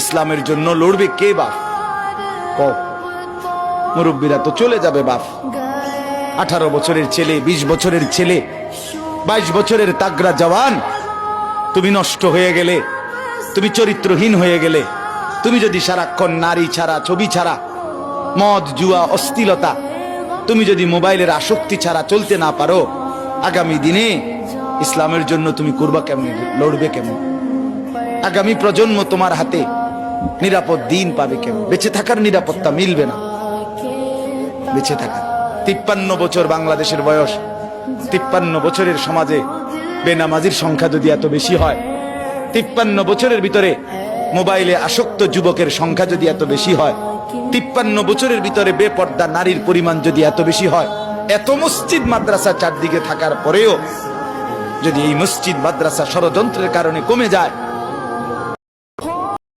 ইসলামের জন্য লড়বে কে বাপ? মুরব্বীরা তো চলে যাবে বাপ। 18 বছরের ছেলে, 20 বছরের ছেলে, 22 বছরের তাগড়া জওয়ান, তুমি নষ্ট হয়ে গেলে, তুমি চরিত্রহীন হয়ে গেলে, তুমি যদি সারাক্ষণ নারী ছাড়া, ছবি ছাড়া, মদ জুয়া অশ্লীলতা, তুমি যদি মোবাইলের আসক্তি ছাড়া চলতে না পারো, আগামী দিনে ইসলামের জন্য তুমি করবা কেমনে, লড়বে কেমন? আগামী প্রজন্ম তোমার হাতে নিরাপদ দিন পাবে কেমন? বেঁচে থাকার নিরাপত্তা মিলবে না। বেঁচে থাকা 53 বছর বাংলাদেশের বয়স, 53 বছরের সমাজে বেনামাজির সংখ্যা যদি এত বেশি হয়, 53 বছরের ভিতরে মোবাইলে আসক্ত যুবকের সংখ্যা যদি এত বেশি হয়, 53 বছরের ভিতরে বেপর্দা নারীর পরিমাণ যদি এত বেশি হয়, এত মসজিদ মাদ্রাসা চারদিকে থাকার পরেও যদি এই মসজিদ মাদ্রাসা ষড়যন্ত্রের কারণে কমে যায়,